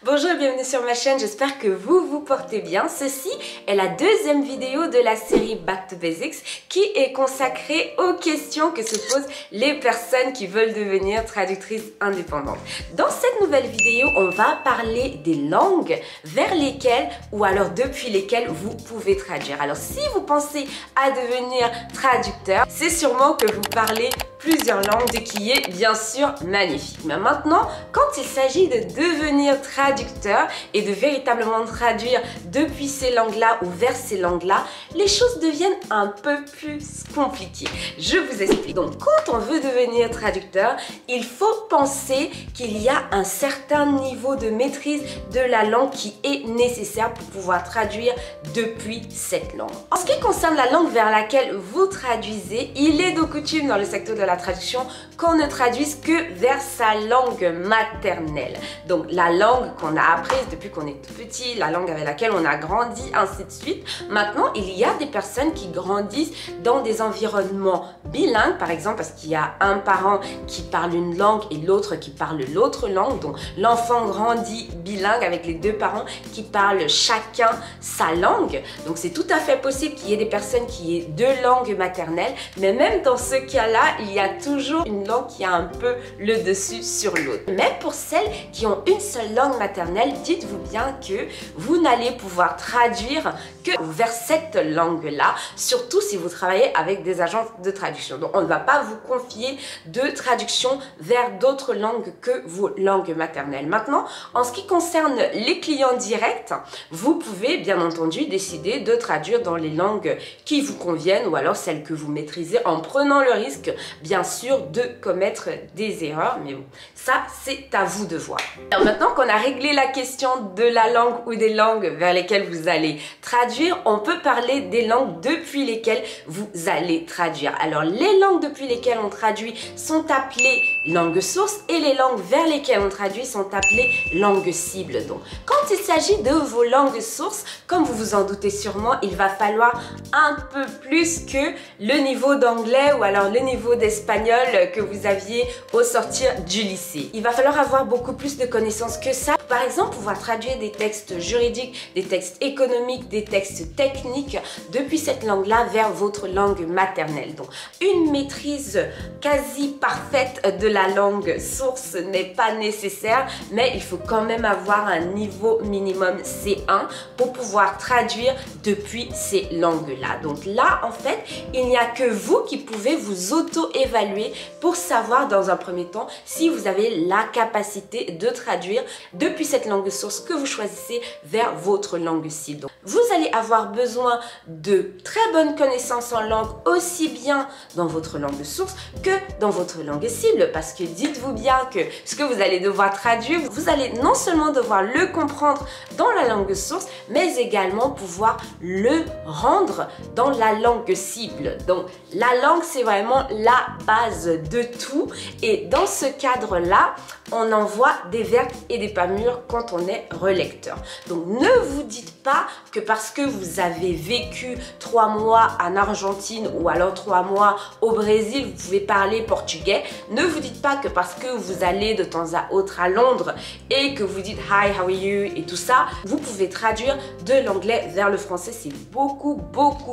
Bonjour et bienvenue sur ma chaîne, j'espère que vous vous portez bien. Ceci est la deuxième vidéo de la série Back to Basics qui est consacrée aux questions que se posent les personnes qui veulent devenir traductrices indépendantes. Dans cette nouvelle vidéo, on va parler des langues vers lesquelles ou alors depuis lesquelles vous pouvez traduire. Alors si vous pensez à devenir traducteur, c'est sûrement que vous parlez plusieurs langues, ce qui est bien sûr magnifique. Mais maintenant, quand il s'agit de devenir traducteur et de véritablement traduire depuis ces langues-là ou vers ces langues-là, les choses deviennent un peu plus compliquées. Je vous explique. Donc, quand on veut devenir traducteur, il faut penser qu'il y a un certain niveau de maîtrise de la langue qui est nécessaire pour pouvoir traduire depuis cette langue. En ce qui concerne la langue vers laquelle vous traduisez, il est de coutume dans le secteur de la traduction qu'on ne traduise que vers sa langue maternelle. Donc la langue qu'on a apprise depuis qu'on est tout petit, la langue avec laquelle on a grandi, ainsi de suite. Maintenant, il y a des personnes qui grandissent dans des environnements bilingues, par exemple parce qu'il y a un parent qui parle une langue et l'autre qui parle l'autre langue. Donc l'enfant grandit bilingue avec les deux parents qui parlent chacun sa langue. Donc c'est tout à fait possible qu'il y ait des personnes qui aient deux langues maternelles, mais même dans ce cas-là, il y a toujours une langue qui a un peu le dessus sur l'autre. Même pour celles qui ont une seule langue maternelle, dites-vous bien que vous n'allez pouvoir traduire que vers cette langue-là, surtout si vous travaillez avec des agences de traduction. Donc on ne va pas vous confier de traduction vers d'autres langues que vos langues maternelles. Maintenant, en ce qui concerne les clients directs, vous pouvez bien entendu décider de traduire dans les langues qui vous conviennent ou alors celles que vous maîtrisez en prenant le risque bien sûr de commettre des erreurs, mais bon, ça c'est à vous de voir. Alors maintenant qu'on a réglé la question de la langue ou des langues vers lesquelles vous allez traduire, on peut parler des langues depuis lesquelles vous allez traduire. Alors les langues depuis lesquelles on traduit sont appelées langues sources et les langues vers lesquelles on traduit sont appelées langues cibles. Donc quand il s'agit de vos langues sources, comme vous vous en doutez sûrement, il va falloir un peu plus que le niveau d'anglais ou alors le niveau d'espagnol que vous aviez au sortir du lycée. Il va falloir avoir beaucoup plus de connaissances que ça. Par exemple, pouvoir traduire des textes juridiques, des textes économiques, des textes techniques depuis cette langue-là vers votre langue maternelle. Donc, une maîtrise quasi parfaite de la langue source n'est pas nécessaire, mais il faut quand même avoir un niveau minimum C1 pour pouvoir traduire depuis ces langues-là. Donc là, en fait, il n'y a que vous qui pouvez vous auto-évaluer pour savoir dans un premier temps si vous avez la capacité de traduire depuis cette langue source que vous choisissez vers votre langue cible. Donc, vous allez avoir besoin de très bonnes connaissances en langue aussi bien dans votre langue source que dans votre langue cible parce que dites-vous bien que ce que vous allez devoir traduire, vous allez non seulement devoir le comprendre dans la langue source mais également pouvoir le rendre dans la langue cible. Donc la langue c'est vraiment la base de tout et dans ce cadre-là, on envoie des verbes et des pas mûrs quand on est relecteur. Donc ne vous dites pas que parce que vous avez vécu 3 mois en Argentine ou alors 3 mois au Brésil, vous pouvez parler portugais. Ne vous dites pas que parce que vous allez de temps à autre à Londres et que vous dites hi, how are you et tout ça, vous pouvez traduire de l'anglais vers le français. C'est beaucoup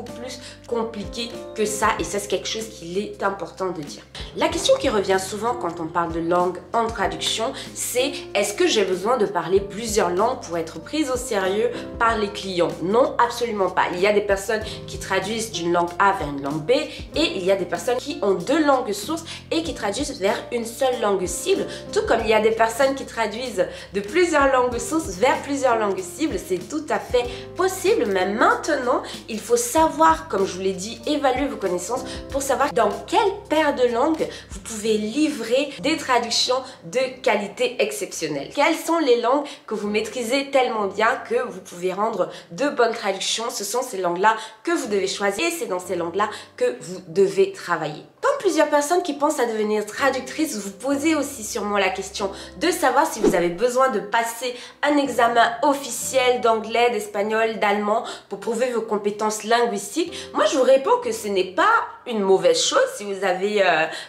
plus compliqué que ça et ça c'est quelque chose qu'il est important de dire. La question qui revient souvent quand on parle de langue en traduction, c'est est-ce que j'ai besoin de parler plusieurs langues pour être prise au sérieux par les clients? Non, absolument pas. Il y a des personnes qui traduisent d'une langue A vers une langue B et il y a des personnes qui ont deux langues sources et qui traduisent vers une seule langue cible, tout comme il y a des personnes qui traduisent de plusieurs langues sources vers plusieurs langues cibles. C'est tout à fait possible, mais maintenant, il faut savoir, comme je vous l'ai dit, évaluer vos connaissances pour savoir dans quelle paire de langues vous pouvez livrer des traductions de qualité exceptionnelle. Quelles sont les langues que vous maîtrisez tellement bien que vous pouvez rendre de bonnes traductions? Ce sont ces langues-là que vous devez choisir et c'est dans ces langues-là que vous devez travailler. Comme plusieurs personnes qui pensent à devenir traductrice, vous posez aussi sûrement la question de savoir si vous avez besoin de passer un examen officiel d'anglais, d'espagnol, d'allemand pour prouver vos compétences linguistiques. Moi, je vous réponds que ce n'est pas une mauvaise chose. Si vous avez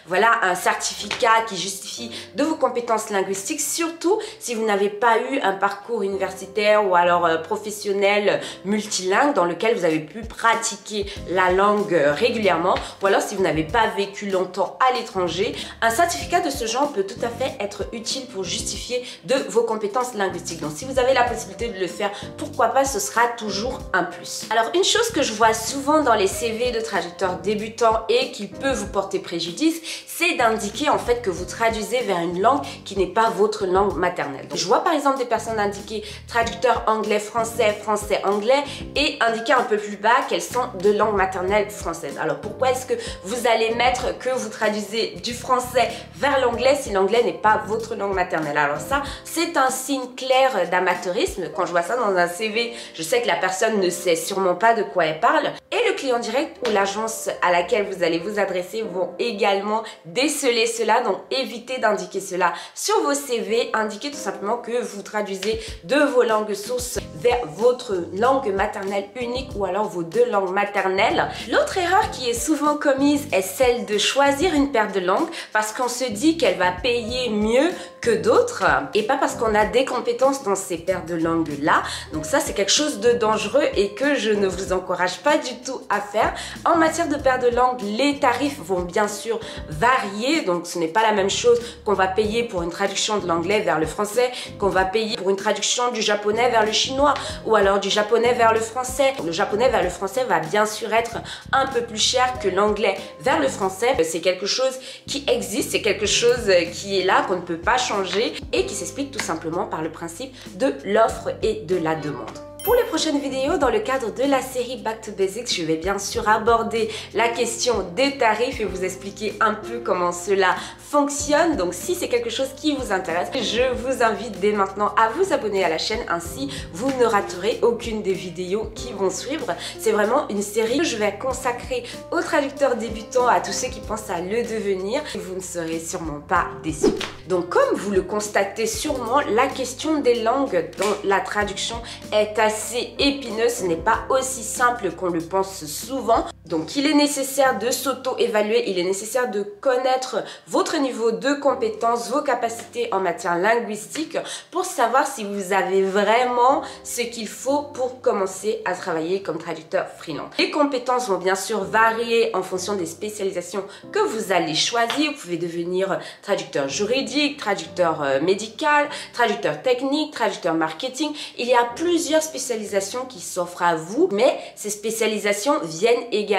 voilà, un certificat qui justifie de vos compétences linguistiques, surtout si vous n'avez pas eu un parcours universitaire ou alors professionnel multilingue dans lequel vous avez pu pratiquer la langue régulièrement, ou alors si vous n'avez pas vécu longtemps à l'étranger, un certificat de ce genre peut tout à fait être utile pour justifier de vos compétences linguistiques. Donc si vous avez la possibilité de le faire, pourquoi pas, ce sera toujours un plus. Alors une chose que je vois souvent dans les CV de traducteurs débutants et qui peut vous porter préjudice, c'est d'indiquer en fait que vous traduisez vers une langue qui n'est pas votre langue maternelle. Donc, je vois par exemple des personnes indiquer traducteur anglais-français, français-anglais et indiquer un peu plus bas qu'elles sont de langue maternelle française. Alors pourquoi est-ce que vous allez mettre que vous traduisez du français vers l'anglais si l'anglais n'est pas votre langue maternelle? Alors ça, c'est un signe clair d'amateurisme. Quand je vois ça dans un CV, je sais que la personne ne sait sûrement pas de quoi elle parle. Et le client direct ou l'agence à laquelle vous allez vous adresser vont également déceler cela. Donc évitez d'indiquer cela sur vos CV. Indiquez tout simplement que vous traduisez de vos langues sources vers votre langue maternelle unique ou alors vos deux langues maternelles. L'autre erreur qui est souvent commise est celle de choisir une paire de langues parce qu'on se dit qu'elle va payer mieux que d'autres et pas parce qu'on a des compétences dans ces paires de langues là. Donc ça, c'est quelque chose de dangereux et que je ne vous encourage pas du tout à faire. En matière de paires de langues, les tarifs vont bien sûr varier. Donc ce n'est pas la même chose qu'on va payer pour une traduction de l'anglais vers le français, qu'on va payer pour une traduction du japonais vers le chinois ou alors du japonais vers le français. Le japonais vers le français va bien sûr être un peu plus cher que l'anglais vers le français. C'est quelque chose qui existe, c'est quelque chose qui est là, qu'on ne peut pas changer et qui s'explique tout simplement par le principe de l'offre et de la demande. Pour les prochaines vidéos, dans le cadre de la série Back to Basics, je vais bien sûr aborder la question des tarifs et vous expliquer un peu comment cela fonctionne. Donc si c'est quelque chose qui vous intéresse, je vous invite dès maintenant à vous abonner à la chaîne, ainsi vous ne raterez aucune des vidéos qui vont suivre. C'est vraiment une série que je vais consacrer aux traducteurs débutants, à tous ceux qui pensent à le devenir. Vous ne serez sûrement pas déçus. Donc comme vous le constatez sûrement, la question des langues dans la traduction est assez épineuse. Ce n'est pas aussi simple qu'on le pense souvent. Donc il est nécessaire de s'auto-évaluer, il est nécessaire de connaître votre niveau de compétence, vos capacités en matière linguistique pour savoir si vous avez vraiment ce qu'il faut pour commencer à travailler comme traducteur freelance. Les compétences vont bien sûr varier en fonction des spécialisations que vous allez choisir. Vous pouvez devenir traducteur juridique, traducteur médical, traducteur technique, traducteur marketing. Il y a plusieurs spécialisations qui s'offrent à vous, mais ces spécialisations viennent également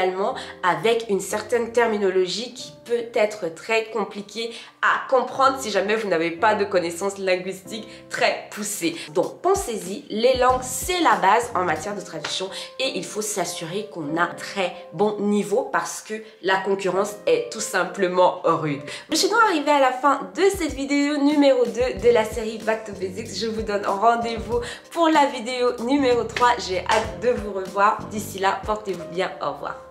avec une certaine terminologie qui peut être très compliquée à comprendre si jamais vous n'avez pas de connaissances linguistiques très poussées. Donc pensez-y, les langues c'est la base en matière de traduction et il faut s'assurer qu'on a un très bon niveau parce que la concurrence est tout simplement rude. Je suis donc arrivée à la fin de cette vidéo numéro 2 de la série Back to Basics. Je vous donne rendez-vous pour la vidéo numéro 3. J'ai hâte de vous revoir. D'ici là, portez-vous bien. Au revoir.